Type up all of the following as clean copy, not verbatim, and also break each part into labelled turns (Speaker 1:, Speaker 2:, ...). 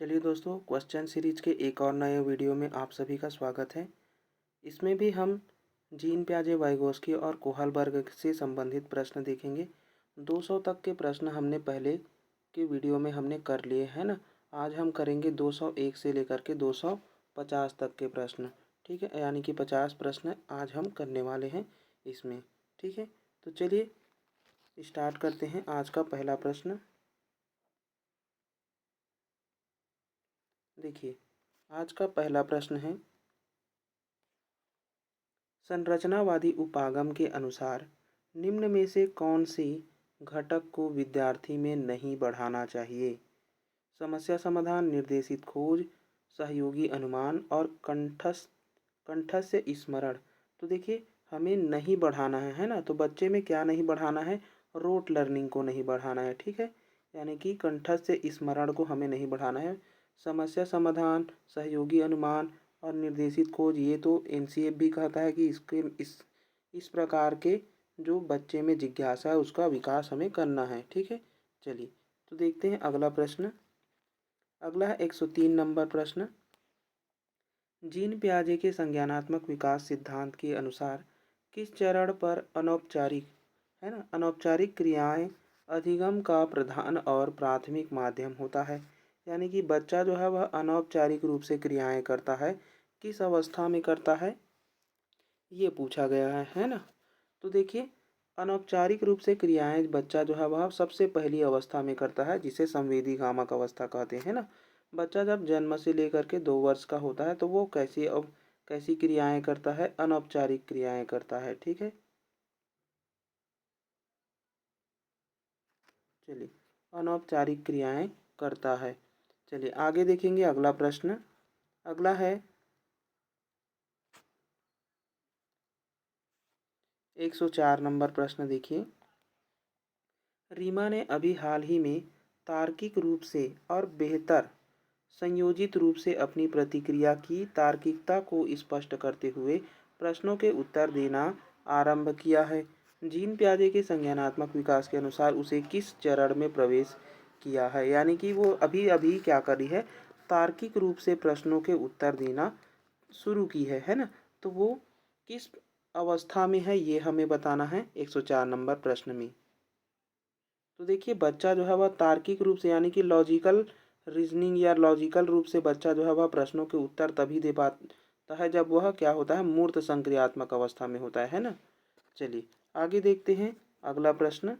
Speaker 1: चलिए दोस्तों, question series के एक और नए वीडियो में आप सभी का स्वागत है। इसमें भी हम जीन पियाजे वाइगोस्की और कोहलबर्ग से संबंधित प्रश्न देखेंगे। 200 तक के प्रश्न हमने पहले के वीडियो में हमने कर लिए हैं ना। आज हम करेंगे 201 से लेकर के 250 तक के प्रश्न। ठीक है, यानी कि 50 प्रश्न आज हम करने वाले हैं इसमें। ठीक है, तो चलिए स्टार्ट करते हैं। आज का पहला प्रश्न देखिए। आज का पहला प्रश्न है, संरचनावादी उपागम के अनुसार निम्न में से कौन सी घटक को विद्यार्थी में नहीं बढ़ाना चाहिए? समस्या समाधान, निर्देशित खोज, सहयोगी अनुमान और कंठस्थ स्मरण। तो देखिए, हमें नहीं बढ़ाना है ना। तो बच्चे में क्या नहीं बढ़ाना है? रोट लर्निंग को नहीं बढ़ाना है। ठीक है, यानी कि कंठस्थ स्मरण को हमें नहीं बढ़ाना है। समस्या समाधान, सहयोगी अनुमान और निर्देशित खोज, ये तो एनसीएफ भी कहता है कि इस प्रकार के जो बच्चे में जिज्ञासा है उसका विकास हमें करना है। ठीक है, चलिए तो देखते हैं अगला प्रश्न। अगला है 103 नंबर प्रश्न। जीन पियाजे के संज्ञानात्मक विकास सिद्धांत के अनुसार किस चरण पर अनौपचारिक क्रियाएं अधिगम का प्रधान और प्राथमिक माध्यम होता है? यानी कि बच्चा जो है वह अनौपचारिक रूप से क्रियाएं करता है, किस अवस्था में करता है, ये पूछा गया है ना। तो देखिए, अनौपचारिक रूप से क्रियाएं बच्चा जो है वह सबसे पहली अवस्था में करता है, जिसे संवेदी गामक अवस्था कहते हैं ना। बच्चा जब जन्म से लेकर के 2 वर्ष का होता है तो वो कैसी क्रियाएं करता है? अनौपचारिक क्रियाएं करता है। ठीक है, चलिए अनौपचारिक क्रियाएं करता है। चलिए आगे देखेंगे अगला प्रश्न। अगला है 104 नंबर प्रश्न। देखिए, रीमा ने अभी हाल ही में तार्किक रूप से और बेहतर संयोजित रूप से अपनी प्रतिक्रिया की तार्किकता को स्पष्ट करते हुए प्रश्नों के उत्तर देना आरंभ किया है। जीन पियाजे के संज्ञानात्मक विकास के अनुसार उसे किस चरण में प्रवेश किया है? यानी कि वो अभी अभी क्या करी है? तार्किक रूप से प्रश्नों के उत्तर देना शुरू की है ना। तो वो किस अवस्था में है ये हमें बताना है 104 नंबर प्रश्न में। तो देखिए, बच्चा जो है वह तार्किक रूप से यानी कि लॉजिकल रीजनिंग या लॉजिकल रूप से बच्चा जो है वह प्रश्नों के उत्तर तभी दे पाता है जब वह क्या होता है? मूर्त संक्रियात्मक अवस्था में होता है ना। चलिए आगे देखते हैं अगला प्रश्न।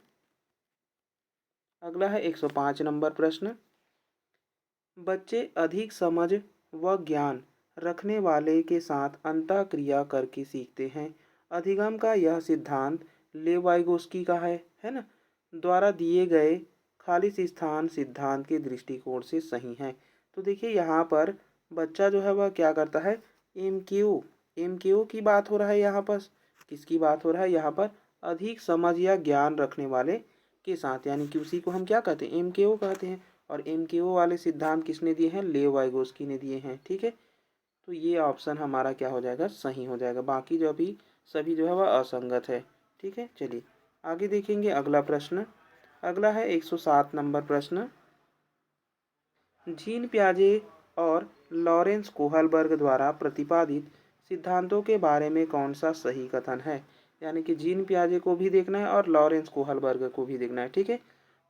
Speaker 1: अगला है 105 नंबर प्रश्न। बच्चे अधिक समझ व ज्ञान रखने वाले के साथ अंतःक्रिया करके सीखते हैं। अधिगम का यह सिद्धांत लेवाइगोस्की का है ना, द्वारा दिए गए खालिस स्थान सिद्धांत के दृष्टिकोण से सही है। तो देखिए, यहाँ पर बच्चा जो है वह क्या करता है? एम के ओ की बात हो रहा है यहाँ पर। किसकी बात हो रहा है यहाँ पर? अधिक समझ या ज्ञान रखने वाले के साथ, यानी कि उसी को हम क्या कहते हैं? एम के ओ कहते हैं। और एम.के.ओ वाले सिद्धांत किसने दिए हैं? लेव वाइगोस्की ने दिए हैं। ठीक है, तो ये ऑप्शन हमारा क्या हो जाएगा? सही हो जाएगा। बाकी जो अभी सभी जो है वह असंगत है। ठीक है, चलिए आगे देखेंगे अगला प्रश्न। अगला है 107 नंबर प्रश्न। जीन पियाजे और लॉरेंस कोहलबर्ग द्वारा प्रतिपादित सिद्धांतों के बारे में कौन सा सही कथन है? यानी कि जीन पियाजे को भी देखना है और लॉरेंस कोहलबर्ग को भी देखना है। ठीक है,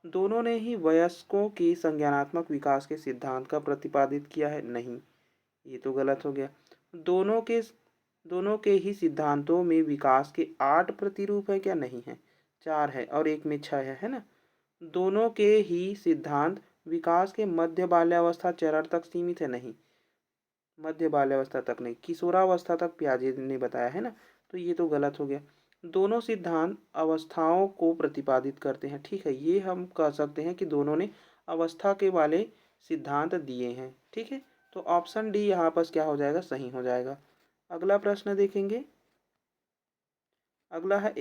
Speaker 1: दोनों ने ही वयस्कों की संज्ञानात्मक विकास के सिद्धांत का प्रतिपादित किया है? नहीं, ये तो गलत हो गया। दोनों के दोनों के ही सिद्धांतों में विकास के 8 प्रतिरूप है क्या? नहीं है, 4 है और एक में 6 है ना। दोनों के ही सिद्धांत विकास के मध्य बाल्यावस्था चरण तक सीमित है? नहीं, मध्य बाल्यावस्था तक नहीं, किशोरावस्था तक पियाजे ने बताया है ना। तो ये तो गलत हो गया। दोनों सिद्धांत अवस्थाओं को प्रतिपादित करते हैं। ठीक है, ये हम कह सकते हैं कि दोनों ने अवस्था के वाले सिद्धांत दिए हैं। ठीक है, तो ऑप्शन डी यहाँ पर क्या हो जाएगा? सही हो जाएगा। अगला प्रश्न देखेंगे। अगला है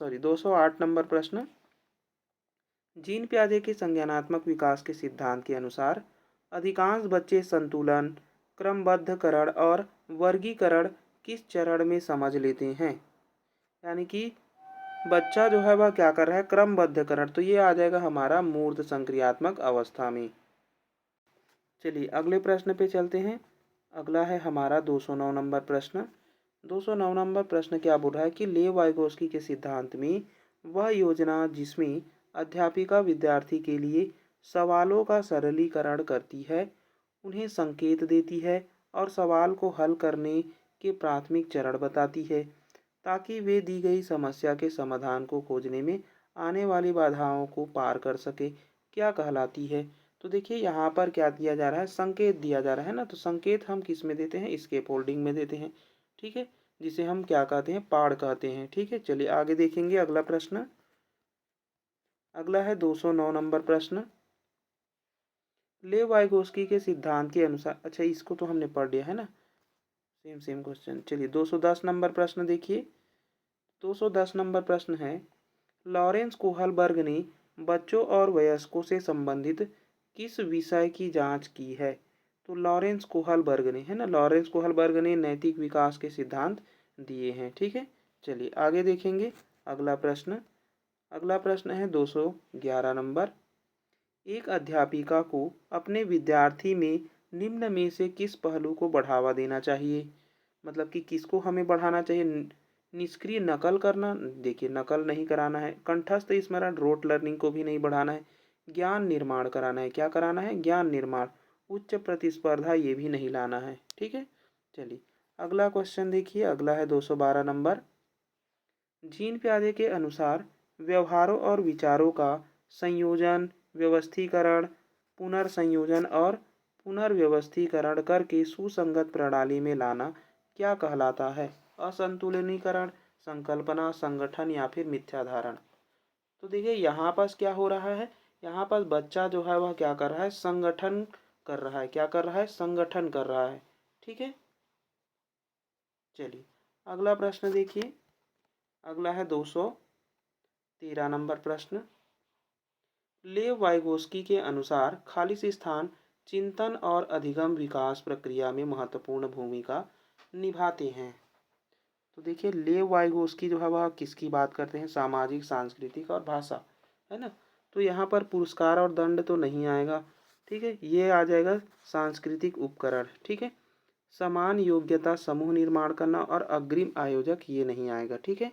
Speaker 1: 208 नंबर प्रश्न। जीन पियाजे के संज्ञानात्मक विकास के सिद्धांत के अनुसार अधिकांश बच्चे संतुलन, क्रमबद्धकरण और वर्गीकरण किस चरण में समझ लेते हैं? यानी कि बच्चा जो है वह क्या कर रहा है? क्रमबद्धकरण। तो ये आ जाएगा हमारा मूर्त संक्रियात्मक अवस्था में। चलिए अगले प्रश्न पे चलते हैं। अगला है हमारा 209 नंबर प्रश्न। 209 नंबर प्रश्न क्या बोल रहा है कि लेव वाइगोस्की के सिद्धांत में वह योजना जिसमें अध्यापिका विद्यार्थी के लिए सवालों का सरलीकरण करती है, उन्हें संकेत देती है और सवाल को हल करने के प्राथमिक चरण बताती है, ताकि वे दी गई समस्या के समाधान को खोजने में आने वाली बाधाओं को पार कर सके, क्या कहलाती है। तो देखिए यहाँ पर क्या दिया जा रहा है, संकेत दिया जा रहा है ना। तो संकेत हम किस में देते हैं, स्केप होल्डिंग में देते हैं, ठीक है, जिसे हम क्या कहते हैं, पाड़ कहते हैं, ठीक है। चलिए आगे देखेंगे अगला प्रश्न। अगला है 209 नंबर प्रश्न। लेव वाइगोस्की के सिद्धांत के अनुसार, अच्छा इसको तो हमने पढ़ लिया है ना, सेम सेम क्वेश्चन। चलिए 210 नंबर प्रश्न देखिए। 210 नंबर प्रश्न है, लॉरेंस कोहलबर्ग ने बच्चों और वयस्कों से संबंधित किस विषय की जांच की है। तो लॉरेंस कोहलबर्ग ने, है ना, लॉरेंस कोहलबर्ग ने नैतिक विकास के सिद्धांत दिए हैं, ठीक है। चलिए आगे देखेंगे अगला प्रश्न। अगला प्रश्न है 211 नंबर। एक अध्यापिका को अपने विद्यार्थी में निम्न में से किस पहलू को बढ़ावा देना चाहिए। मतलब कि किसको हमें बढ़ाना चाहिए, निष्क्रिय नकल करना, देखिए नकल नहीं कराना है, कंठस्थ स्मरण रोट लर्निंग को भी नहीं बढ़ाना है, ज्ञान निर्माण कराना है, क्या कराना है, ज्ञान निर्माण, उच्च प्रतिस्पर्धा ये भी नहीं लाना है, ठीक है। चलिए अगला क्वेश्चन देखिए। अगला है 212 नंबर। जीन प्याजे के अनुसार व्यवहारों और विचारों का संयोजन, व्यवस्थीकरण, पुनर्संयोजन और पुनर्व्यवस्थीकरण करके सुसंगत प्रणाली में लाना क्या कहलाता है। असंतुलनीकरण, संकल्पना, संगठन या फिर मिथ्याधारण। तो देखिए यहाँ पास क्या हो रहा है, यहाँ पास बच्चा जो है वह क्या कर रहा है, संगठन कर रहा है, क्या कर रहा है, संगठन कर रहा है, ठीक है। चलिए अगला प्रश्न देखिए। अगला है 213 नंबर प्रश्न। लेव वाइगोस्की के अनुसार खालिस स्थान चिंतन और अधिगम विकास प्रक्रिया में महत्वपूर्ण भूमिका निभाते हैं। तो देखिए लेव वाइगोस्की जो है वह किसकी बात करते हैं, सामाजिक, सांस्कृतिक और भाषा, है ना। तो यहाँ पर पुरस्कार और दंड तो नहीं आएगा, ठीक है, ये आ जाएगा सांस्कृतिक उपकरण, ठीक है। समान योग्यता, समूह निर्माण करना और अग्रिम आयोजक ये नहीं आएगा, ठीक है।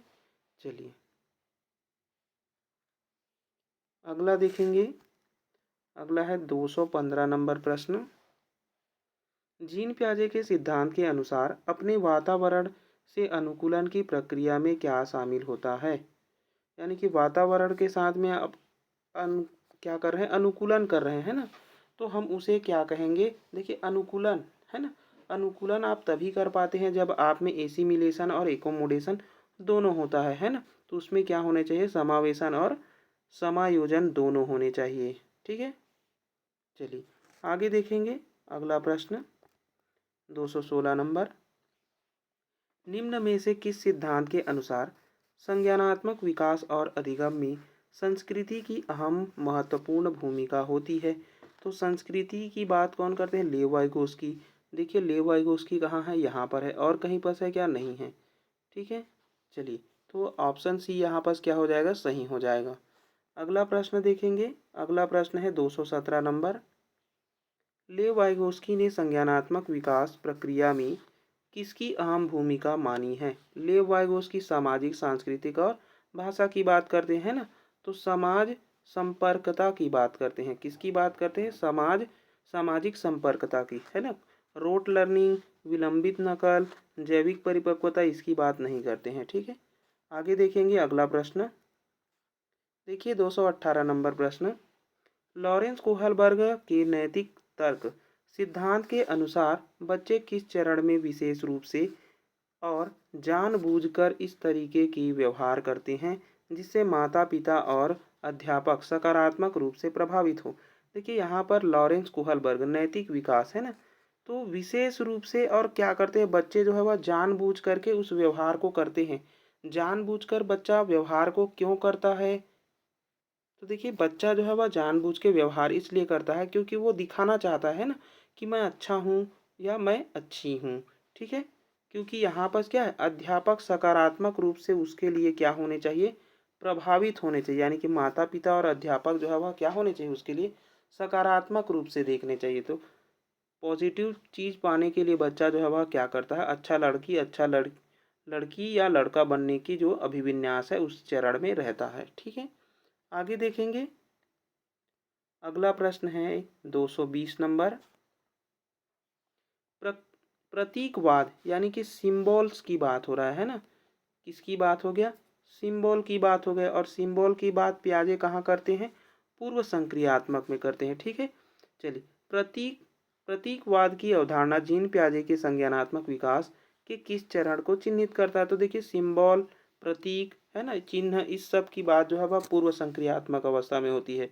Speaker 1: चलिए अगला देखेंगे। अगला है 215 नंबर प्रश्न। जीन प्याजे के सिद्धांत के अनुसार अपने वातावरण से अनुकूलन की प्रक्रिया में क्या शामिल होता है। यानी कि वातावरण के साथ में अब क्या कर रहे हैं, अनुकूलन कर रहे हैं ना, तो हम उसे क्या कहेंगे, देखिए अनुकूलन, है ना। अनुकूलन आप तभी कर पाते हैं जब आप में एसिमिलेशन और एकोमोडेशन दोनों होता है ना। तो उसमें क्या होने चाहिए, समावेशन और समायोजन दोनों होने चाहिए, ठीक है। चलिए आगे देखेंगे अगला प्रश्न 216 नंबर। निम्न में से किस सिद्धांत के अनुसार संज्ञानात्मक विकास और अधिगम में संस्कृति की अहम महत्वपूर्ण भूमिका होती है। तो संस्कृति की बात कौन करते हैं, लेव वाइगोस्की। देखिए लेव वाइगोस्की कहाँ है, यहाँ पर है, और कहीं पर है क्या, नहीं है, ठीक है। चलिए तो ऑप्शन सी यहाँ पर क्या हो जाएगा, सही हो जाएगा। अगला प्रश्न देखेंगे। अगला प्रश्न है 217 नंबर। लेव वाइगोस्की ने संज्ञानात्मक विकास प्रक्रिया में किसकी अहम भूमिका मानी है। लेव वाइगोस्की सामाजिक, सांस्कृतिक और भाषा की बात करते हैं ना। तो समाज संपर्कता की बात करते हैं, किसकी बात करते हैं, सामाजिक संपर्कता की, है ना। रोट लर्निंग, विलंबित नकल, जैविक परिपक्वता इसकी बात नहीं करते हैं, ठीक है। आगे देखेंगे अगला प्रश्न। देखिए 218 नंबर प्रश्न। लॉरेंस कोहलबर्ग के नैतिक तर्क सिद्धांत के अनुसार बच्चे किस चरण में विशेष रूप से और जानबूझकर इस तरीके की व्यवहार करते हैं जिससे माता पिता और अध्यापक सकारात्मक रूप से प्रभावित हो। देखिए यहाँ पर लॉरेंस कोहलबर्ग नैतिक विकास, है ना। तो विशेष रूप से और क्या करते हैं, बच्चे जो है वह जानबूझ करके उस व्यवहार को करते हैं। जानबूझकर बच्चा व्यवहार को क्यों करता है। तो देखिए बच्चा जो है वह जानबूझ के व्यवहार इसलिए करता है क्योंकि वो दिखाना चाहता है ना कि मैं अच्छा हूँ या मैं अच्छी हूँ, ठीक है। क्योंकि यहाँ पर क्या है, अध्यापक सकारात्मक रूप से उसके लिए क्या होने चाहिए, प्रभावित होने चाहिए। यानी कि माता पिता और अध्यापक जो है वह क्या होने चाहिए, उसके लिए सकारात्मक रूप से देखने चाहिए। तो पॉजिटिव चीज़ पाने के लिए बच्चा जो है वह क्या करता है, अच्छा लड़की, अच्छा लड़की या लड़का बनने की जो अभिविन्यास है उस चरण में रहता है। ठीक है, आगे देखेंगे। अगला प्रश्न है 220 नंबर। प्र, प्रतीकवाद यानी कि सिंबल्स की बात हो रहा है ना। किसकी बात हो गया, सिंबल की बात हो गया। और सिंबल की बात पियाजे कहाँ करते हैं, पूर्व संक्रियात्मक में करते हैं। ठीक है, चलिए। प्रतीकवाद की अवधारणा जीन पियाजे के संज्ञानात्मक विकास के किस चरण को चिन्हित करता है। तो देखिए, सिंबल, प्रतीक है ना, चिन्ह, इस सब की बात जो है वह पूर्व संक्रियात्मक अवस्था में होती है।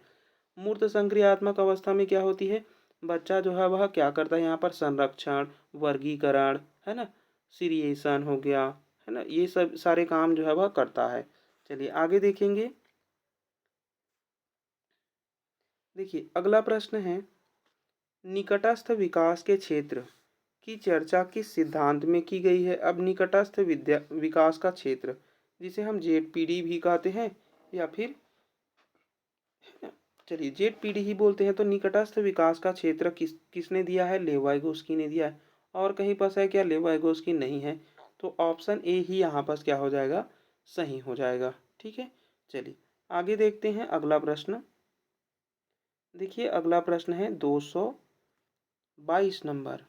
Speaker 1: मूर्त संक्रियात्मक अवस्था में क्या होती है, बच्चा जो है वह क्या करता है, यहाँ पर संरक्षण, वर्गीकरण है ना, सीरिएशन हो गया है ना, ये सब सारे काम जो है वह करता है। चलिए आगे देखेंगे। देखिए अगला प्रश्न है, निकटस्थ विकास के क्षेत्र की चर्चा किस सिद्धांत में की गई है। अब निकटस्थ विकास का क्षेत्र, जिसे हम जेडपीडी भी कहते हैं या फिर, चलिए जेडपीडी ही बोलते हैं। तो निकटस्थ विकास का क्षेत्र किसने दिया है, लेवाइगोस्की ने दिया है। और कहीं पर है क्या, लेवाइगोस्की नहीं है। तो ऑप्शन ए ही यहाँ पर क्या हो जाएगा, सही हो जाएगा। ठीक है, चलिए आगे देखते हैं अगला प्रश्न। देखिए अगला प्रश्न है 222 नंबर।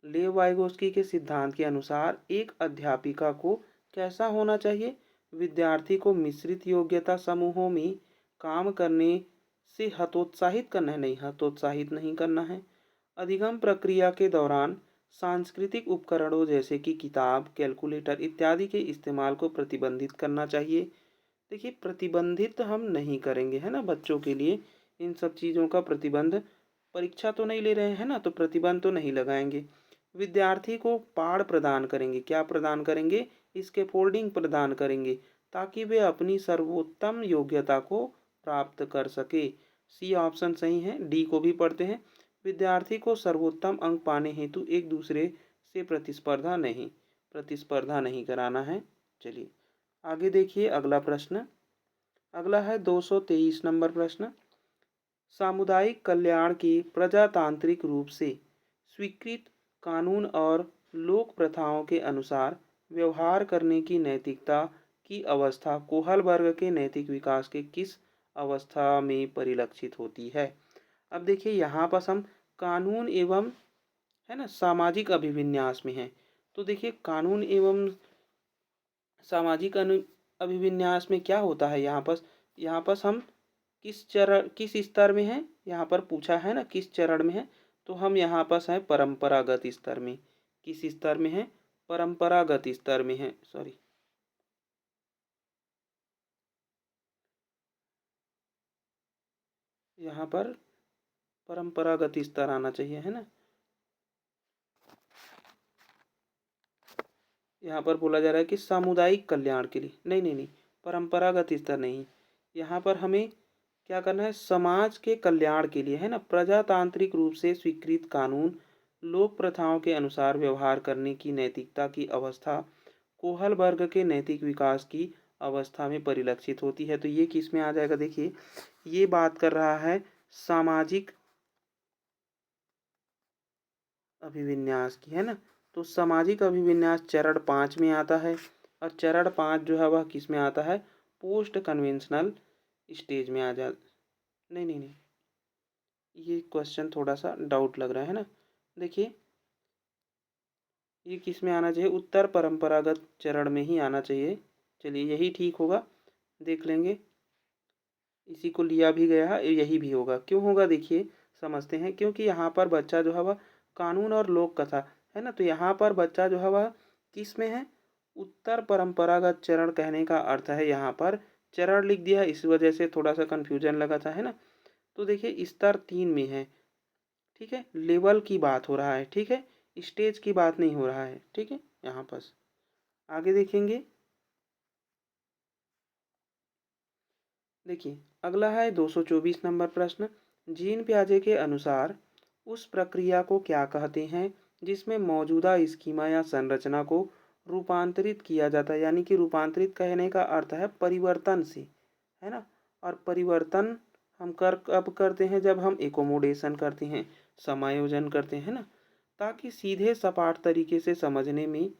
Speaker 1: लेव वाइगोस्की के सिद्धांत के अनुसार एक अध्यापिका को कैसा होना चाहिए। विद्यार्थी को मिश्रित योग्यता समूहों में काम करने से हतोत्साहित करना है, नहीं, हतोत्साहित नहीं करना है। अधिगम प्रक्रिया के दौरान सांस्कृतिक उपकरणों जैसे कि किताब, कैलकुलेटर इत्यादि के इस्तेमाल को प्रतिबंधित करना चाहिए। देखिए प्रतिबंधित हम नहीं करेंगे है ना, बच्चों के लिए इन सब चीज़ों का प्रतिबंध, परीक्षा तो नहीं ले रहे हैं ना, तो प्रतिबंध तो नहीं लगाएंगे। विद्यार्थी को पाठ प्रदान करेंगे, क्या प्रदान करेंगे, इसके फोल्डिंग प्रदान करेंगे, ताकि वे अपनी सर्वोत्तम योग्यता को प्राप्त कर सके। सी ऑप्शन सही है। डी को भी पढ़ते हैं। विद्यार्थी को सर्वोत्तम अंक पाने हेतु एक दूसरे से प्रतिस्पर्धा नहीं कराना है। चलिए आगे देखिए अगला प्रश्न। अगला है 223 नंबर प्रश्न। सामुदायिक कल्याण की प्रजातांत्रिक रूप से स्वीकृत कानून और लोक प्रथाओं के अनुसार व्यवहार करने की नैतिकता की अवस्था कोहल वर्ग के नैतिक विकास के किस अवस्था में परिलक्षित होती है। अब देखिए यहाँ पर हम कानून एवं है ना सामाजिक अभिविन्यास में है। तो देखिए कानून एवं सामाजिक अभिविन्यास में क्या होता है, यहाँ पर हम किस स्तर में है, यहाँ पर पूछा है ना किस चरण में है, तो हम यहाँ पर हैं परंपरागत स्तर में। किस स्तर में है, परंपरागत स्तर में है, सॉरी, यहाँ पर परंपरागत स्तर आना चाहिए है ना। यहाँ पर बोला जा रहा है कि सामुदायिक कल्याण के लिए, नहीं नहीं नहीं, परंपरागत स्तर नहीं, यहाँ पर हमें क्या करना है, समाज के कल्याण के लिए है ना, प्रजातांत्रिक रूप से स्वीकृत कानून, लोक प्रथाओं के अनुसार व्यवहार करने की नैतिकता की अवस्था कोहल वर्ग के नैतिक विकास की अवस्था में परिलक्षित होती है। तो ये किस में आ जाएगा, देखिए ये बात कर रहा है सामाजिक अभिविन्यास की है ना। तो सामाजिक अभिविन्यास चरण 5 में आता है। और चरण 5 जो है वह किस में आता है, पोस्ट कन्वेंशनल स्टेज में आ जा, नहीं नहीं नहीं, ये क्वेश्चन थोड़ा सा डाउट लग रहा है ना। देखिए ये किस में आना चाहिए, उत्तर परंपरागत चरण में ही आना चाहिए। चलिए यही ठीक होगा, देख लेंगे। इसी को लिया भी गया है, यही भी होगा। क्यों होगा देखिए समझते हैं। क्योंकि यहाँ पर बच्चा जो है वह कानून और लोक कथा है ना, तो यहाँ पर बच्चा जो है वह किस में है, उत्तर परंपरागत चरण कहने का अर्थ है यहाँ पर चरण लिख दिया है, इस वजह से थोड़ा सा कन्फ्यूजन लगा था है ना। तो देखिए स्तर 3 में है। ठीक है, लेवल की बात हो रहा है, ठीक है, स्टेज की बात नहीं हो रहा है। ठीक है, यहाँ पर आगे देखेंगे। देखिए अगला है 224 नंबर प्रश्न। जीन पियाजे के अनुसार उस प्रक्रिया को क्या कहते हैं जिसमें मौजूदा स्कीमा या संरचना को रूपांतरित किया जाता है। यानी कि रूपांतरित कहने का अर्थ है परिवर्तन से है ना। और परिवर्तन हम कर कब करते हैं, जब हम एकोमोडेशन करते हैं, समायोजन करते हैं ना, ताकि सीधे सपाट तरीके से समझने में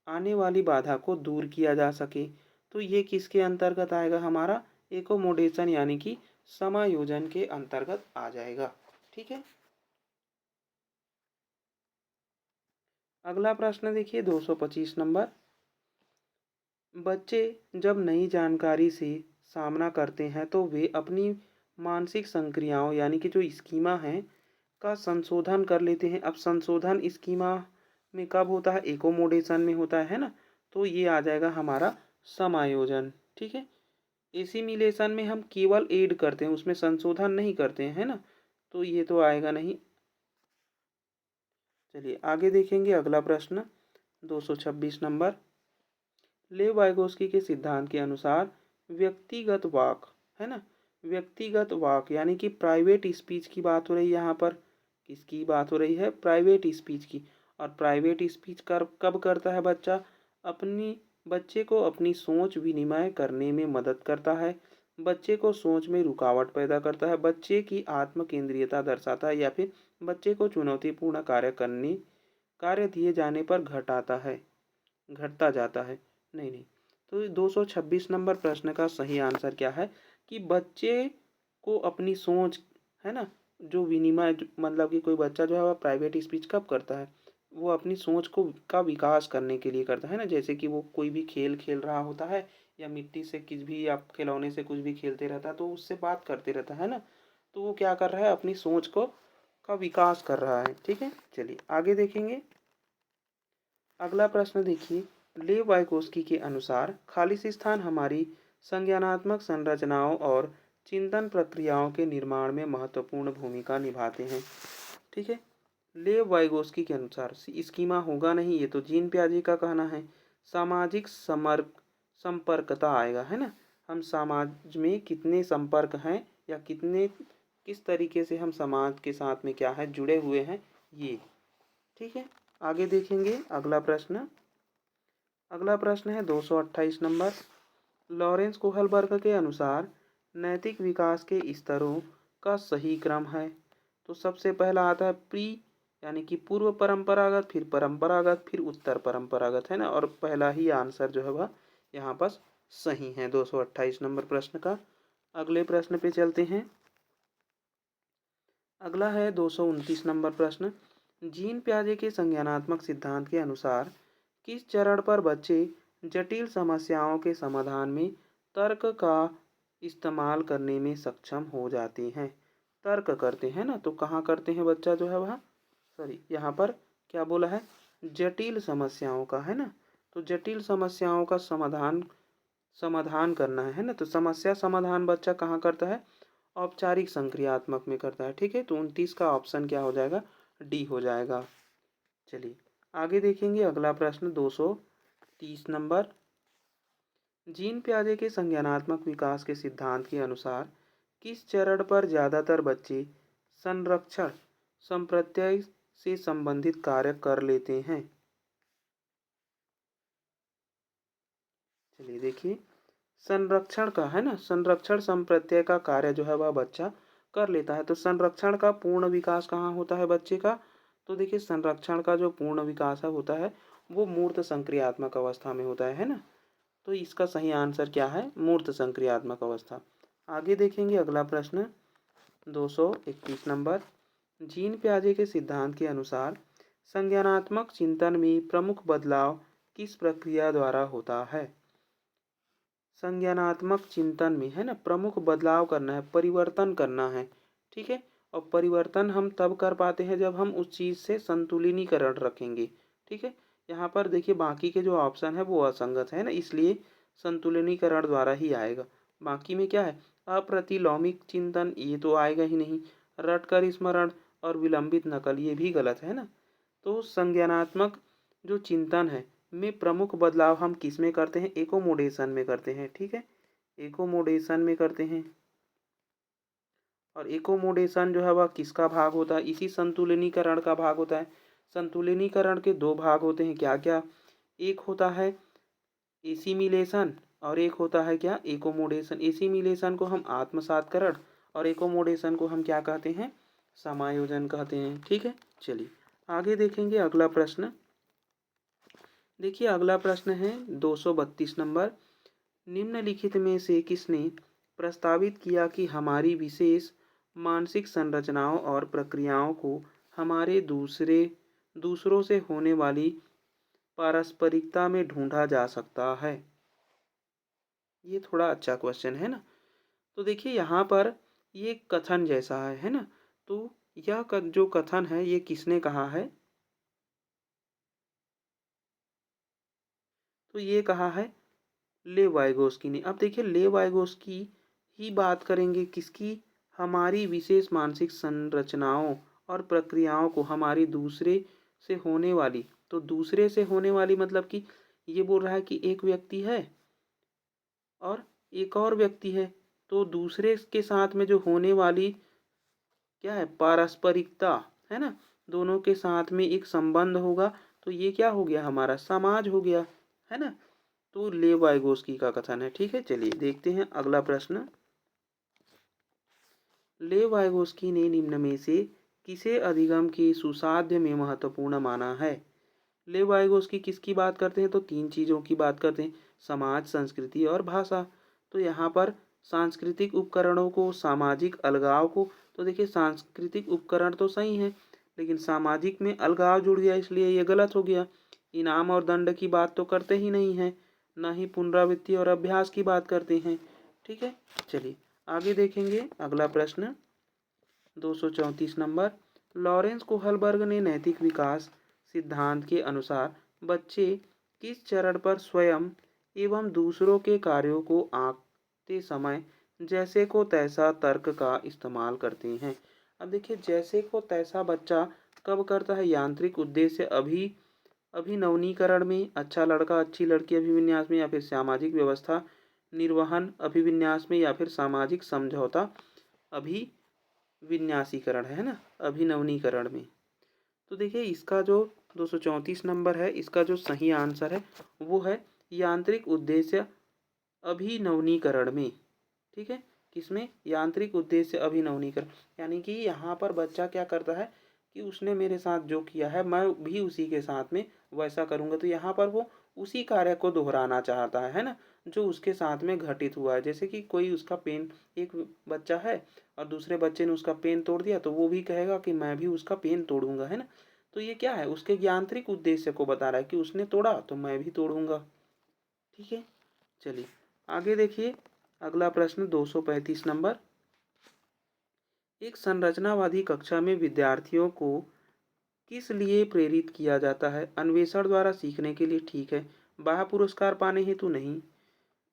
Speaker 1: आने वाली बाधा को दूर किया जा सके। तो ये किसके अंतर्गत आएगा, हमारा एकोमोडेशन यानी कि समायोजन के अंतर्गत आ जाएगा। ठीक है। अगला प्रश्न देखिए 225 नंबर। बच्चे जब नई जानकारी से सामना करते हैं तो वे अपनी मानसिक संक्रियाओं यानी कि जो स्कीमा है का संशोधन कर लेते हैं। अब संशोधन स्कीमा में कब होता है, एकोमोडेशन में होता है ना, तो ये आ जाएगा हमारा समायोजन। ठीक है। एसिमिलेशन में हम केवल ऐड करते हैं, उसमें संशोधन नहीं करते हैं, है ना, तो ये तो आएगा नहीं। चलिए आगे देखेंगे अगला प्रश्न 226 नंबर। लेव वाइगोस्की के सिद्धांत के अनुसार व्यक्तिगत वाक, है ना, व्यक्तिगत वाक यानी कि प्राइवेट स्पीच की बात हो रही है यहाँ पर। किसकी बात हो रही है, प्राइवेट स्पीच की। और प्राइवेट स्पीच कर कब करता है बच्चा, अपनी बच्चे को अपनी सोच विनिमय करने में मदद करता है, बच्चे को सोच में रुकावट पैदा करता है, बच्चे की आत्म केंद्रियता दर्शाता है, या फिर बच्चे को चुनौतीपूर्ण कार्य दिए जाने पर घटता जाता है। नहीं नहीं, तो 226 नंबर प्रश्न का सही आंसर क्या है कि बच्चे को अपनी सोच, है ना, जो विनिमय मतलब कि कोई बच्चा जो है वह प्राइवेट स्पीच कब करता है, वो अपनी सोच को का विकास करने के लिए करता है ना। जैसे कि वो कोई भी खेल खेल रहा होता है या मिट्टी से किस भी या खिलौने से कुछ भी खेलते रहता है तो उससे बात करते रहता है ना, तो वो क्या कर रहा है, अपनी सोच को का विकास कर रहा है। ठीक है। चलिए आगे देखेंगे। अगला प्रश्न देखिए। लेव वाइगोस्की के अनुसार खालिस स्थान हमारी संज्ञानात्मक संरचनाओं और चिंतन प्रक्रियाओं के निर्माण में महत्वपूर्ण भूमिका निभाते हैं। ठीक है। लेव वाइगोस्की के अनुसार स्कीमा होगा नहीं, ये तो जीन प्याजे का कहना है। सामाजिक संपर्कता आएगा, है ना, हम समाज में कितने संपर्क हैं या किस तरीके से हम समाज के साथ में क्या है जुड़े हुए हैं, ये। ठीक है। आगे देखेंगे अगला प्रश्न है 228 नंबर। लॉरेंस कोहलबर्ग के अनुसार नैतिक विकास के स्तरों का सही क्रम है। तो सबसे पहला आता है प्री यानी कि पूर्व परंपरागत, फिर परंपरागत, फिर उत्तर परंपरागत, है ना, और पहला ही आंसर जो है वह यहाँ पर सही है 228 नंबर प्रश्न का। अगले प्रश्न पे चलते हैं। अगला है 229 नंबर प्रश्न। जीन प्याजे के संज्ञानात्मक सिद्धांत के अनुसार किस चरण पर बच्चे जटिल समस्याओं के समाधान में तर्क का इस्तेमाल करने में सक्षम हो जाते हैं, तर्क करते हैं ना, तो कहाँ करते हैं बच्चा जो है वह, सॉरी यहाँ पर क्या बोला है, जटिल समस्याओं का, है ना, तो जटिल समस्याओं का समाधान करना है ना, तो समस्या समाधान बच्चा कहाँ करता है, औपचारिक संक्रियात्मक में करता है। ठीक है। तो 29 का ऑप्शन क्या हो जाएगा, डी हो जाएगा। चलिए आगे देखेंगे अगला प्रश्न 230 नंबर। जीन प्याजे के संज्ञानात्मक विकास के सिद्धांत के अनुसार किस चरण पर ज्यादातर बच्चे संरक्षण संप्रत्यय से संबंधित कार्य कर लेते हैं। चलिए देखिए, संरक्षण का, है ना, संरक्षण संप्रत्यय का कार्य जो है वह बच्चा कर लेता है। तो संरक्षण का पूर्ण विकास कहाँ होता है बच्चे का, तो देखिए संरक्षण का जो पूर्ण विकास है होता है वो मूर्त संक्रियात्मक अवस्था में होता है ना, तो इसका सही आंसर क्या है, मूर्त संक्रियात्मक अवस्था। आगे देखेंगे अगला प्रश्न 231 नंबर। जीन प्याजे के सिद्धांत के अनुसार संज्ञानात्मक चिंतन में प्रमुख बदलाव किस प्रक्रिया द्वारा होता है। संज्ञानात्मक चिंतन में, है ना, प्रमुख बदलाव करना है, परिवर्तन करना है। ठीक है। और परिवर्तन हम तब कर पाते हैं जब हम उस चीज़ से संतुलिनीकरण रखेंगे। ठीक है। यहाँ पर देखिए बाकी के जो ऑप्शन है वो असंगत है ना, इसलिए संतुलिनीकरण द्वारा ही आएगा। बाकी में क्या है, अप्रतिलोमिक चिंतन, ये तो आएगा ही नहीं। रटकर स्मरण और विलंबित नकल, ये भी गलत है ना। तो संज्ञानात्मक जो चिंतन है में प्रमुख बदलाव हम किस में करते हैं, एकोमोडेशन में करते हैं। ठीक है। एकोमोडेशन में करते हैं। और एकोमोडेशन जो है वह किसका भाग होता है, इसी संतुलिनीकरण का भाग होता है। संतुलिनीकरण के दो भाग होते हैं, क्या क्या, एक होता है एसिमिलेशन और एक होता है क्या, एकोमोडेशन। एसिमिलेशन को हम आत्मसातकरण और एकोमोडेशन को हम क्या कहते हैं, समायोजन कहते हैं। ठीक है, चलिए आगे देखेंगे अगला प्रश्न। देखिए अगला प्रश्न है 232 नंबर। निम्नलिखित में से किसने प्रस्तावित किया कि हमारी विशेष मानसिक संरचनाओं और प्रक्रियाओं को हमारे दूसरों से होने वाली पारस्परिकता में ढूंढा जा सकता है। ये थोड़ा अच्छा क्वेश्चन है ना। तो देखिए यहाँ पर ये कथन जैसा है ना। तो यह जो कथन है ये किसने कहा है, तो ये कहा है लेवाइगोस्की ने। अब देखिए लेवाइगोस्की ही बात करेंगे किसकी, हमारी विशेष मानसिक संरचनाओं और प्रक्रियाओं को हमारी दूसरे से होने वाली, तो दूसरे से होने वाली मतलब कि ये बोल रहा है कि एक व्यक्ति है और एक और व्यक्ति है, तो दूसरे के साथ में जो होने वाली क्या है, पारस्परिकता है ना, दोनों के साथ में एक संबंध होगा, तो ये क्या हो गया, हमारा समाज हो गया, है ना। तो लेव वाइगोस्की का कथन है। ठीक है, चलिए देखते हैं अगला प्रश्न। लेव वाइगोस्की ने निम्न में से किसे अधिगम के सुसाध्य में महत्वपूर्ण माना है। लेव वाइगोस्की किसकी बात करते हैं, तो तीन चीज़ों की बात करते हैं, समाज, संस्कृति और भाषा। तो यहाँ पर सांस्कृतिक उपकरणों को, सामाजिक अलगाव को, तो देखिए सांस्कृतिक उपकरण तो सही है लेकिन सामाजिक में अलगाव जुड़ गया इसलिए ये गलत हो गया। इनाम और दंड की बात तो करते ही नहीं हैं, न ही पुनरावृत्ति और अभ्यास की बात करते हैं। ठीक है, चलिए आगे देखेंगे अगला प्रश्न 234 नंबर। लॉरेंस कोहलबर्ग ने नैतिक विकास सिद्धांत के अनुसार बच्चे किस चरण पर स्वयं एवं दूसरों के कार्यों को आंकते समय जैसे को तैसा तर्क का इस्तेमाल करते हैं। अब देखिए जैसे को तैसा बच्चा कब करता है, यांत्रिक उद्देश्य अभिनवनीकरण में, अच्छा लड़का अच्छी लड़की अभिविन्यास में, या फिर सामाजिक व्यवस्था निर्वहन अभिविन्यास में, या फिर सामाजिक समझौता अभिविन्यासीकरण है ना, अभिनवनीकरण में। तो देखिए इसका जो 234 नंबर है, इसका जो सही आंसर है वो है यांत्रिक उद्देश्य अभिनवनीकरण में। ठीक है, किसमें, यांत्रिक उद्देश्य अभिनवनीकरण, यानी कि यहाँ पर बच्चा क्या करता है कि उसने मेरे साथ जो किया है मैं भी उसी के साथ में वैसा करूँगा। तो यहाँ पर वो उसी कार्य को दोहराना चाहता है ना, जो उसके साथ में घटित हुआ है। जैसे कि कोई उसका पेन, एक बच्चा है और दूसरे बच्चे ने उसका पेन तोड़ दिया, तो वो भी कहेगा कि मैं भी उसका पेन तोड़ूंगा, है ना। तो ये क्या है, उसके यांत्रिक उद्देश्य को बता रहा है कि उसने तोड़ा तो मैं भी तोड़ूंगा। ठीक है, चलिए आगे देखिए अगला प्रश्न 235 नंबर। एक संरचनावादी कक्षा में विद्यार्थियों को किस लिए प्रेरित किया जाता है, अन्वेषण द्वारा सीखने के लिए, ठीक है, बाह्य पुरस्कार पाने हेतु नहीं,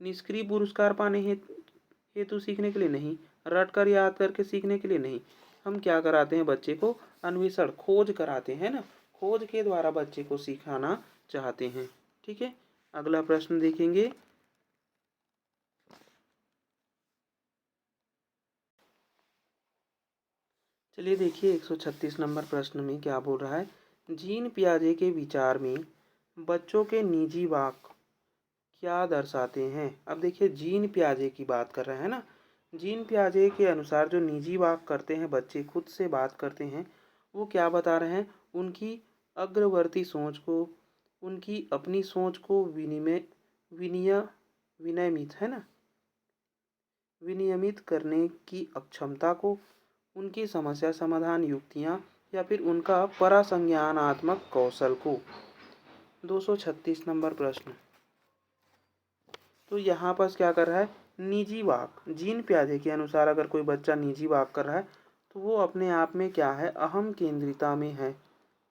Speaker 1: निष्क्रिय पुरस्कार पाने हेतु सीखने के लिए नहीं, रट कर याद करके सीखने के लिए नहीं। हम क्या कराते हैं, बच्चे को अन्वेषण, खोज कराते हैं ना, खोज के द्वारा बच्चे को सिखाना चाहते हैं। ठीक है, अगला प्रश्न देखेंगे। चलिए देखिए 136 नंबर प्रश्न में क्या बोल रहा है। जीन पियाजे के विचार में बच्चों के निजी वाक क्या दर्शाते हैं। अब देखिए जीन पियाजे की बात कर रहे हैं ना। जीन पियाजे के अनुसार जो निजी वाक करते हैं बच्चे, खुद से बात करते हैं, वो क्या बता रहे हैं, उनकी अग्रवर्ती सोच को, उनकी अपनी सोच को विनियमित है ना, विनियमित करने की अक्षमता को, उनकी समस्या समाधान युक्तियाँ, या फिर उनका परासंज्ञानात्मक कौशल को। 236 नंबर प्रश्न। तो यहाँ पर क्या कर रहा है, निजी वाक। जीन पियाजे के अनुसार अगर कोई बच्चा निजी वाक कर रहा है तो वो अपने आप में क्या है, अहम केंद्रिता में है।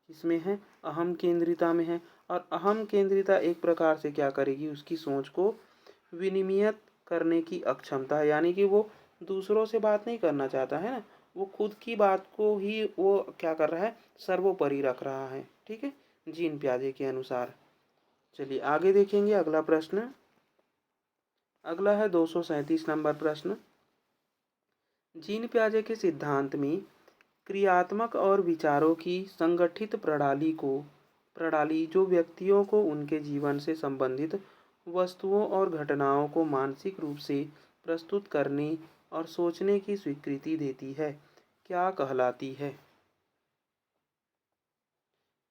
Speaker 1: किसमें है, अहम केंद्रिता में है। और अहम केंद्रिता एक प्रकार से क्या करेगी, उसकी सोच को विनियमित करने की अक्षमता, यानी कि वो दूसरों से बात नहीं करना चाहता है ना, वो खुद की बात को ही वो क्या कर रहा है, सर्वोपरि रख रहा है। ठीक है, जीन पियाजे के अनुसार। चलिए आगे देखेंगे अगला प्रश्न। अगला है 237 नंबर प्रश्न। जीन पियाजे के सिद्धांत में क्रियात्मक और विचारों की संगठित प्रणाली जो व्यक्तियों को उनके जीवन से संबंधित वस्तुओं और घटनाओं को मानसिक रूप से प्रस्तुत करने और सोचने की स्वीकृति देती है, क्या कहलाती है?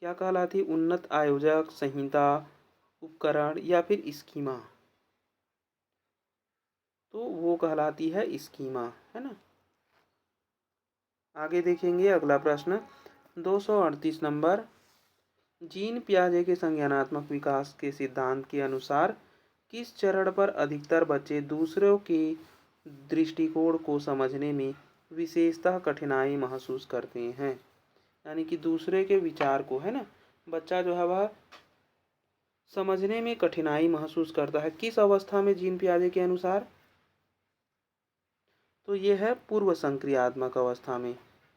Speaker 1: क्या कहलाती? उन्नत आयोजक, संहिता, उपकरण या फिर स्कीमा? तो वो कहलाती है स्कीमा, है ना। आगे देखेंगे अगला प्रश्न 238 नंबर। जीन पियाजे के संज्ञानात्मक विकास के सिद्धांत के अनुसार किस चरण पर अधिकतर बच्चे दूसरों के दृष्टिकोण को समझने में विशेषतः कठिनाई महसूस करते हैं? यानी कि दूसरे के विचार को, है ना, बच्चा जो है वह समझने में कठिनाई महसूस करता है किस अवस्था में जीन पियाजे के अनुसार? तो ये है पूर्व संक्रियात्मक अवस्था में।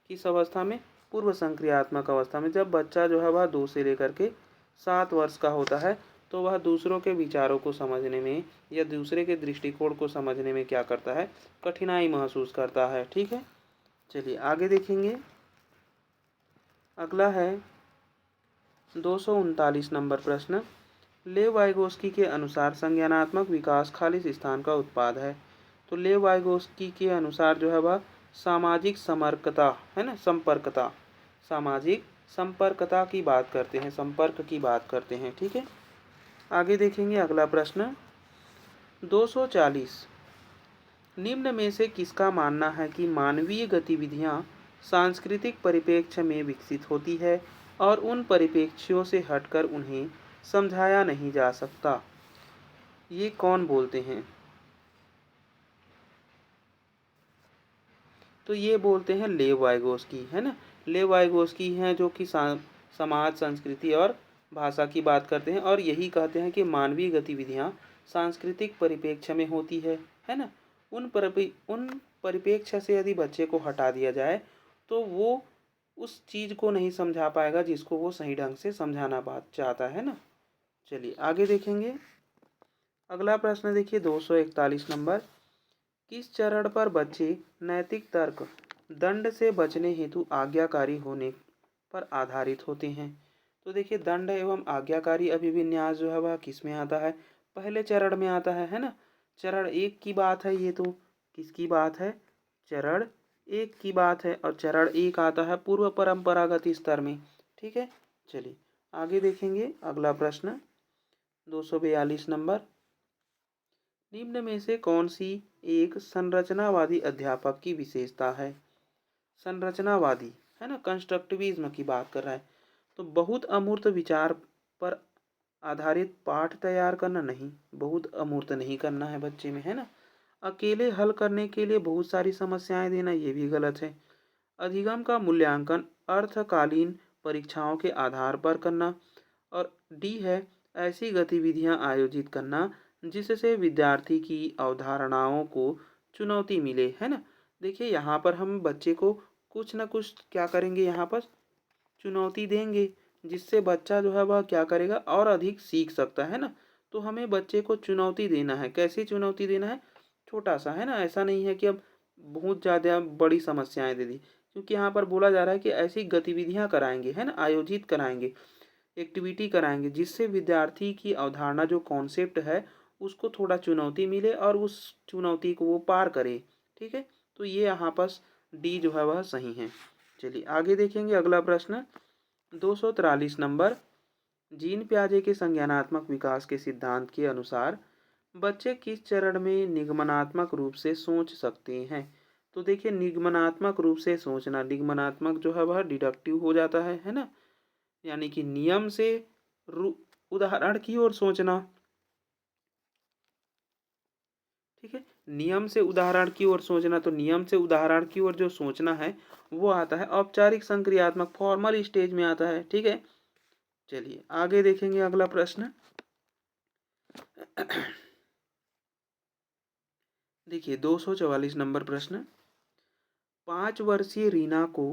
Speaker 1: किस अवस्था में? पूर्व संक्रियात्मक अवस्था में। जब बच्चा जो है वह 2 से लेकर के 7 वर्ष का होता है तो वह दूसरों के विचारों को समझने में या दूसरे के दृष्टिकोण को समझने में क्या करता है? कठिनाई महसूस करता है। ठीक है, चलिए आगे देखेंगे। अगला है 239 नंबर प्रश्न। लेव वाइगोस्की के अनुसार संज्ञानात्मक विकास खालिस स्थान का उत्पाद है। तो लेव वाइगोस्की के अनुसार जो है वह सामाजिक समर्कता, है ना, संपर्कता, सामाजिक संपर्कता की बात करते हैं, संपर्क की बात करते हैं। ठीक है, आगे देखेंगे अगला प्रश्न 240। निम्न में से किसका मानना है कि मानवीय गतिविधियां सांस्कृतिक परिप्रेक्ष्य में विकसित होती है और उन परिप्रेक्ष्यों से हटकर उन्हें समझाया नहीं जा सकता? ये कौन बोलते हैं? तो ये बोलते हैं लेव वाइगोस्की, है ना। लेव वाइगोस्की हैं जो कि समाज, संस्कृति और भाषा की बात करते हैं और यही कहते हैं कि मानवीय गतिविधियां सांस्कृतिक परिप्रेक्ष्य में होती है ना। उन परिप्रेक्ष्य से यदि बच्चे को हटा दिया जाए तो वो उस चीज़ को नहीं समझा पाएगा जिसको वो सही ढंग से समझाना बात चाहता है ना। चलिए आगे देखेंगे। अगला प्रश्न देखिए 241 नंबर। किस चरण पर बच्चे नैतिक तर्क दंड से बचने हेतु आज्ञाकारी होने पर आधारित होते हैं? तो देखिए दंड एवं आज्ञाकारी अभिविन्यास जो है वह किस में आता है? पहले चरण में आता है ना। चरण 1 की बात है ये। तो किसकी बात है? चरण 1 की बात है और चरण 1 आता है पूर्व परंपरागत स्तर में। ठीक है, चलिए आगे देखेंगे अगला प्रश्न 242 नंबर। निम्न में से कौन सी एक संरचनावादी अध्यापक की विशेषता है? संरचनावादी, है ना, कंस्ट्रक्टिविज्म की बात कर रहा है। तो बहुत अमूर्त विचार पर आधारित पाठ तैयार करना नहीं, बहुत अमूर्त नहीं करना है बच्चे में, है ना। अकेले हल करने के लिए बहुत सारी समस्याएं देना, ये भी गलत है। अधिगम का मूल्यांकन अर्थकालीन परीक्षाओं के आधार पर करना। और डी है ऐसी गतिविधियां आयोजित करना जिससे विद्यार्थी की अवधारणाओं को चुनौती मिले, है ना। देखिए यहाँ पर हम बच्चे को कुछ ना कुछ क्या करेंगे, यहाँ पर चुनौती देंगे जिससे बच्चा जो है वह क्या करेगा और अधिक सीख सकता है ना। तो हमें बच्चे को चुनौती देना है। कैसी चुनौती देना है? छोटा सा, है ना। ऐसा नहीं है कि अब बहुत ज़्यादा बड़ी समस्याएं दे दी, क्योंकि यहाँ पर बोला जा रहा है कि ऐसी गतिविधियाँ कराएंगे, है ना, आयोजित कराएंगे, एक्टिविटी कराएंगे जिससे विद्यार्थी की अवधारणा जो कॉन्सेप्ट है उसको थोड़ा चुनौती मिले और उस चुनौती को वो पार करे। ठीक है, तो ये यहाँ पर डी जो है वह सही है। चलिए आगे देखेंगे अगला प्रश्न 243 नंबर। जीन पियाजे के संज्ञानात्मक विकास के सिद्धांत के अनुसार बच्चे किस चरण में निगमनात्मक रूप से सोच सकते हैं? तो देखिए निगमनात्मक रूप से सोचना, निगमनात्मक जो है वह डिडक्टिव हो जाता है ना, यानी कि नियम से उदाहरण की ओर सोचना। ठीक है, नियम से उदाहरण की ओर सोचना। तो नियम से उदाहरण की ओर जो सोचना है वो आता है औपचारिक संक्रियात्मक, फॉर्मल स्टेज में आता है। ठीक है, चलिए आगे देखेंगे अगला प्रश्न। देखिए 244 नंबर प्रश्न। 5 वर्षीय रीना को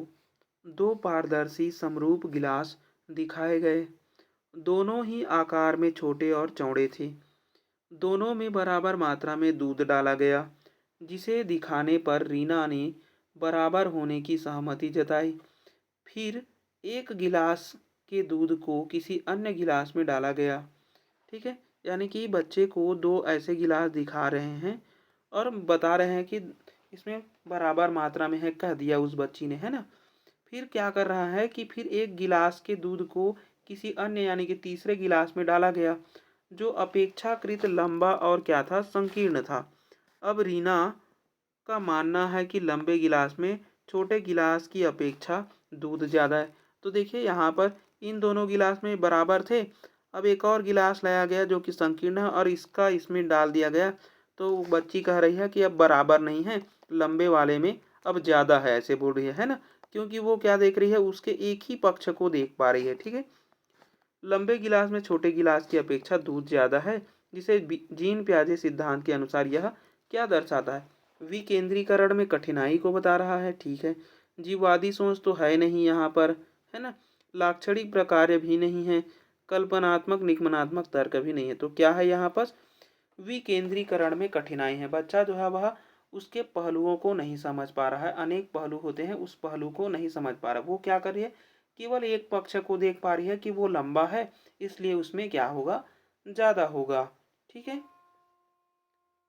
Speaker 1: 2 पारदर्शी समरूप गिलास दिखाए गए। दोनों ही आकार में छोटे और चौड़े थे। दोनों में बराबर मात्रा में दूध डाला गया, जिसे दिखाने पर रीना ने बराबर होने की सहमति जताई। फिर एक गिलास के दूध को किसी अन्य गिलास में डाला गया। ठीक है, यानी कि बच्चे को 2 ऐसे गिलास दिखा रहे हैं और बता रहे हैं कि इसमें बराबर मात्रा में है, कह दिया उस बच्ची ने, है ना। फिर क्या कर रहा है कि फिर एक गिलास के दूध को किसी अन्य यानी कि तीसरे गिलास में डाला गया, जो अपेक्षाकृत लंबा और क्या था, संकीर्ण था। अब रीना का मानना है कि लंबे गिलास में छोटे गिलास की अपेक्षा दूध ज़्यादा है। तो देखिए यहाँ पर इन दोनों गिलास में बराबर थे। अब एक और गिलास लाया गया जो कि संकीर्ण है और इसका इसमें डाल दिया गया। तो बच्ची कह रही है कि अब बराबर नहीं है, लंबे वाले में अब ज़्यादा है, ऐसे बोल रही है ना। क्योंकि वो क्या देख रही है, उसके एक ही पक्ष को देख पा रही है। ठीक है, लंबे गिलास में छोटे गिलास की अपेक्षा दूध ज़्यादा है, जिसे जीन प्याजे सिद्धांत के अनुसार यह क्या दर्शाता है, विकेंद्रीकरण में कठिनाई को बता रहा है। ठीक है, जीववादी सोच तो है नहीं यहाँ पर, है ना। लाक्षणिक प्रकार्य भी नहीं है, कल्पनात्मक निगमनात्मक तर्क भी नहीं है। तो क्या है यहाँ पर, विकेंद्रीकरण में कठिनाई है। बच्चा जो है वह उसके पहलुओं को नहीं समझ पा रहा है, अनेक पहलू होते हैं, उस पहलू को नहीं समझ पा रहा। वो क्या कर रही है, केवल एक पक्ष को देख पा रही है कि वो लंबा है, इसलिए उसमें क्या होगा, ज़्यादा होगा। ठीक है,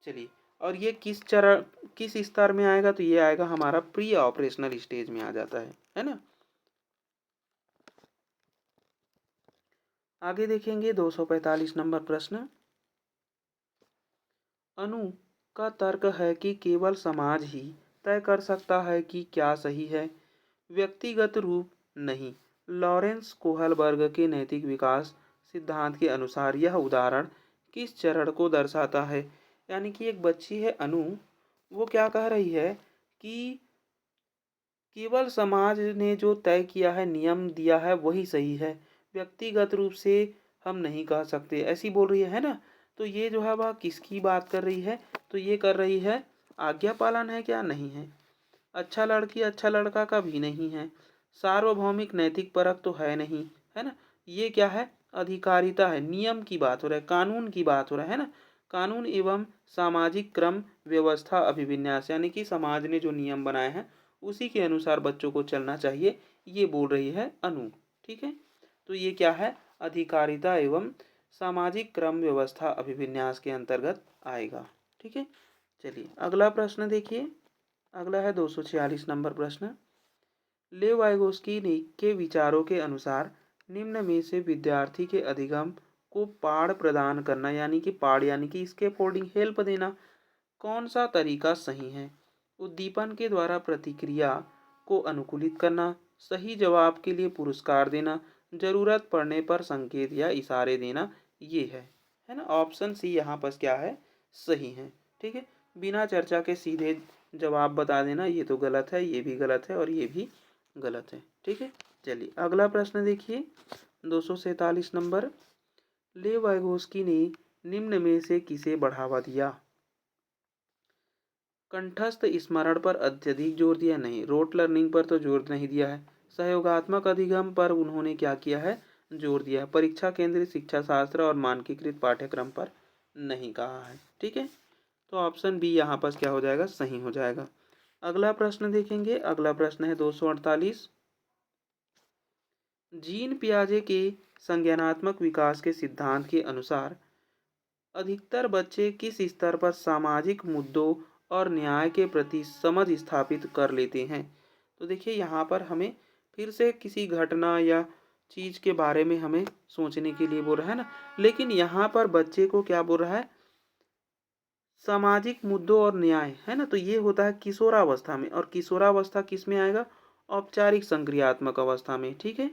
Speaker 1: चलिए, और ये किस स्तर में आएगा, तो ये आएगा हमारा प्री ऑपरेशनल स्टेज में आ जाता है ना। आगे देखेंगे 245 नंबर प्रश्न। अनु का तर्क है कि केवल समाज ही तय कर सकता है कि क्या सही है, व्यक्तिगत रूप नहीं। लॉरेंस कोहलबर्ग के नैतिक विकास सिद्धांत के अनुसार यह उदाहरण किस चरण को दर्शाता है। यानी कि एक बच्ची है अनु, वो क्या कह रही है कि केवल समाज ने जो तय किया है, नियम दिया है, वही सही है, व्यक्तिगत रूप से हम नहीं कह सकते, ऐसी बोल रही है ना। तो ये जो है वह किसकी बात कर रही है, तो ये कर रही है आज्ञा पालन है क्या, नहीं है। अच्छा लड़की अच्छा लड़का का भी नहीं है। सार्वभौमिक नैतिक परख तो है नहीं, है ना। ये क्या है, अधिकारिता है, नियम की बात हो रहा है, कानून की बात हो रहा है ना। कानून एवं सामाजिक क्रम व्यवस्था अभिविन्यास, यानी कि समाज ने जो नियम बनाए हैं उसी के अनुसार बच्चों को चलना चाहिए, ये बोल रही है अनु। ठीक है, तो ये क्या है, अधिकारिता एवं सामाजिक क्रम व्यवस्था अभिविन्यास के अंतर्गत आएगा। ठीक है, चलिए अगला प्रश्न देखिए। अगला है 246 नंबर प्रश्न। लेव वाइगोस्की ने के विचारों के अनुसार निम्न में से विद्यार्थी के अधिगम को पाठ प्रदान करना, यानी कि पाठ यानी कि स्कैफोल्डिंग, हेल्प देना, कौन सा तरीका सही है। उद्दीपन के द्वारा प्रतिक्रिया को अनुकूलित करना, सही जवाब के लिए पुरस्कार देना, जरूरत पड़ने पर संकेत या इशारे देना, ये है ना। ऑप्शन सी यहाँ पर क्या है, सही है। ठीक है, बिना चर्चा के सीधे जवाब बता देना, ये तो गलत है, ये भी गलत है और ये भी गलत है। ठीक है, चलिए अगला प्रश्न देखिए 247 नंबर। लेव वाइगोस्की ने निम्न में से किसे बढ़ावा दिया। कंठस्थ स्मरण पर अत्यधिक जोर दिया, नहीं। रोट लर्निंग पर तो जोर नहीं दिया है। सहयोगात्मक अधिगम पर उन्होंने क्या किया है, जोर दिया है। परीक्षा केंद्रित शिक्षा शास्त्र और मानकीकृत पाठ्यक्रम पर नहीं कहा है। ठीक है, तो ऑप्शन बी यहाँ पर क्या हो जाएगा, सही हो जाएगा। अगला प्रश्न देखेंगे। अगला प्रश्न है 248। जीन पियाजे के संज्ञानात्मक विकास के सिद्धांत के अनुसार अधिकतर बच्चे किस स्तर पर सामाजिक मुद्दों और न्याय के प्रति समझ स्थापित कर लेते हैं। तो देखिए यहाँ पर हमें फिर से किसी घटना या चीज़ के बारे में हमें सोचने के लिए बोल रहा है ना। लेकिन यहाँ पर बच्चे को क्या बोल रहा है, सामाजिक मुद्दों और न्याय, है ना। तो ये होता है किशोरावस्था में, और किशोरावस्था किस में आएगा, औपचारिक संक्रियात्मक अवस्था में। ठीक है,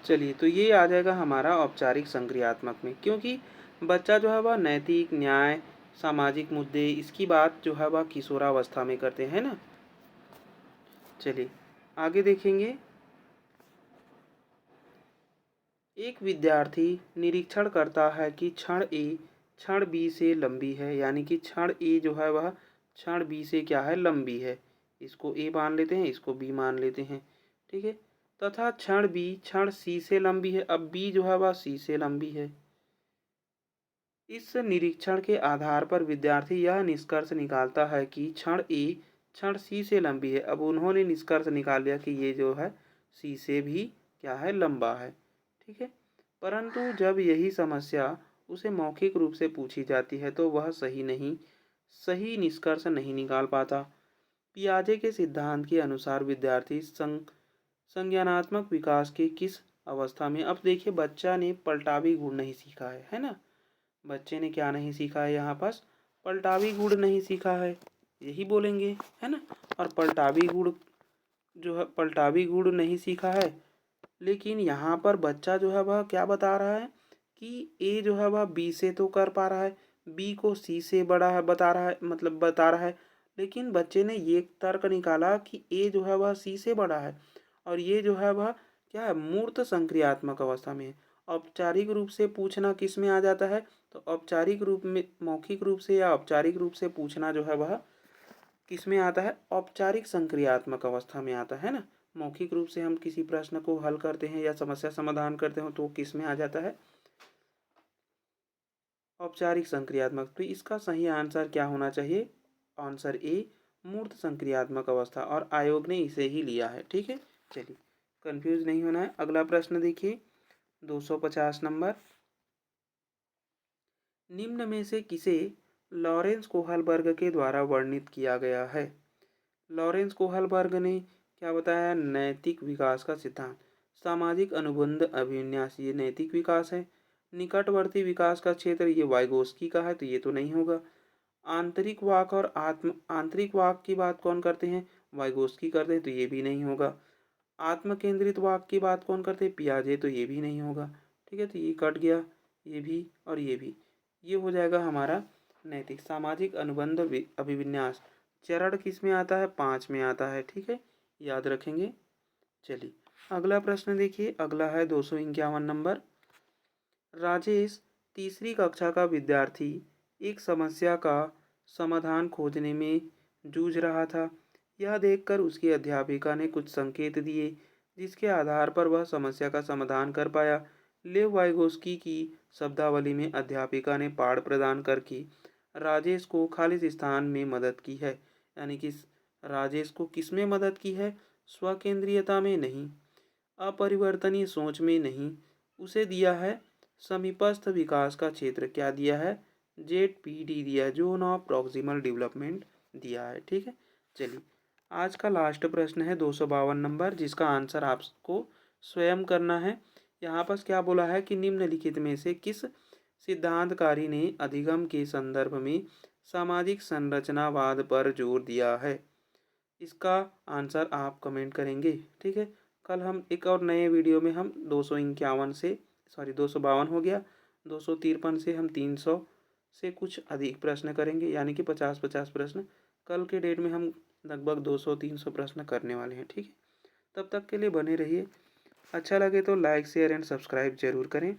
Speaker 1: चलिए तो ये आ जाएगा हमारा औपचारिक संक्रियात्मक में, क्योंकि बच्चा जो है वह नैतिक, न्याय, सामाजिक मुद्दे, इसकी बात जो है वह किशोरावस्था में करते हैं ना। चलिए आगे देखेंगे। एक विद्यार्थी निरीक्षण करता है कि क्षण ए क्षण बी से लंबी है, यानी कि क्षण ए जो है वह क्षण बी से क्या है, लंबी है। इसको ए मान लेते हैं, इसको बी मान लेते हैं। ठीक है, तथा क्षण बी क्षण सी से लंबी है। अब बी जो है वह सी से लंबी है। इस निरीक्षण के आधार पर विद्यार्थी यह निष्कर्ष निकालता है कि क्षण ए क्षण सी से लंबी है। अब उन्होंने निष्कर्ष निकाल लिया कि ये जो है सी से भी क्या है, लंबा है। ठीक है, परंतु जब यही समस्या उसे मौखिक रूप से पूछी जाती है तो वह सही नहीं सही निष्कर्ष नहीं निकाल पाता। पियाजे के सिद्धांत के अनुसार विद्यार्थी संज्ञानात्मक विकास के किस अवस्था में, अब देखिए बच्चा ने पलटावी गुण नहीं सीखा है ना। बच्चे ने क्या नहीं सीखा है यहाँ पास, पलटावी गुण नहीं सीखा है, यही बोलेंगे, है ना। और पलटावी गुण जो है, पलटावी गुण नहीं सीखा है। लेकिन यहाँ पर बच्चा जो है वह क्या बता रहा है कि ए जो है वह बी से तो कर पा रहा है, बी को सी से बड़ा है बता रहा है, मतलब बता रहा है। लेकिन बच्चे ने ये तर्क निकाला कि ए जो है वह सी से बड़ा है, और ये जो है वह क्या है, मूर्त संक्रियात्मक अवस्था में है। औपचारिक रूप से पूछना किस में आ जाता है, तो औपचारिक रूप में, मौखिक रूप से या औपचारिक रूप से पूछना जो है वह किस में आता है, औपचारिक संक्रियात्मक अवस्था में आता है ना। मौखिक रूप से हम किसी प्रश्न को हल करते हैं या समस्या समाधान करते हो तो किस में आ जाता है, औपचारिक संक्रियात्मक। तो इसका सही आंसर क्या होना चाहिए, आंसर ए, मूर्त संक्रियात्मक अवस्था, और आयोग ने इसे ही लिया है। ठीक है, चलिए कंफ्यूज नहीं होना है। अगला प्रश्न देखिए 250 नंबर, निम्न में से किसे लॉरेंस कोहलबर्ग के द्वारा वर्णित किया गया है। लॉरेंस कोहलबर्ग ने क्या बताया, नैतिक विकास का सिद्धांत, सामाजिक अनुबंध अभिविन्यास ये नैतिक विकास है, निकटवर्ती विकास का क्षेत्र ये वाइगोस्की का है, तो ये तो नहीं होगा। आंतरिक वाक और आंतरिक वाक की बात कौन करते हैं, वाइगोस्की करते हैं, तो ये भी नहीं होगा। आत्म केंद्रित वाक की बात कौन करते हैं, पियाजे, तो ये भी नहीं होगा। ठीक है, तो ये कट गया, ये भी और ये भी। ये हो जाएगा हमारा नैतिक। सामाजिक अनुबंध अभिविन्यास चरण किस में आता है, 5 में आता है। ठीक है, याद रखेंगे। चलिए अगला प्रश्न देखिए, अगला है 251 नंबर। राजेश तीसरी कक्षा का विद्यार्थी एक समस्या का समाधान खोजने में जूझ रहा था। यह देखकर उसकी अध्यापिका ने कुछ संकेत दिए जिसके आधार पर वह समस्या का समाधान कर पाया। लेव वाइगोस्की की शब्दावली में अध्यापिका ने पाठ प्रदान करके राजेश को खालिस स्थान में मदद की है। यानी कि राजेश को किस में मदद की है, स्वकेंद्रीयता में नहीं, अपरिवर्तनीय सोच में नहीं, उसे दिया है समीपस्थ विकास का क्षेत्र, क्या दिया है, ZPD दिया, जोन ऑफ प्रॉक्सिमल डेवलपमेंट दिया है। ठीक है, चलिए आज का लास्ट प्रश्न है 252 नंबर, जिसका आंसर आपको स्वयं करना है। यहाँ पर क्या बोला है कि निम्नलिखित में से किस सिद्धांतकारी ने अधिगम के संदर्भ में सामाजिक संरचनावाद पर जोर दिया है। इसका आंसर आप कमेंट करेंगे। ठीक है, कल हम एक और नए वीडियो में हम 251 से, सॉरी 252 हो गया, 253 से हम 300 से कुछ अधिक प्रश्न करेंगे, यानी कि 50-50 प्रश्न। कल के डेट में हम लगभग 200-300 प्रश्न करने वाले हैं। ठीक है, तब तक के लिए बने रहिए। अच्छा लगे तो लाइक शेयर एंड सब्सक्राइब जरूर करें।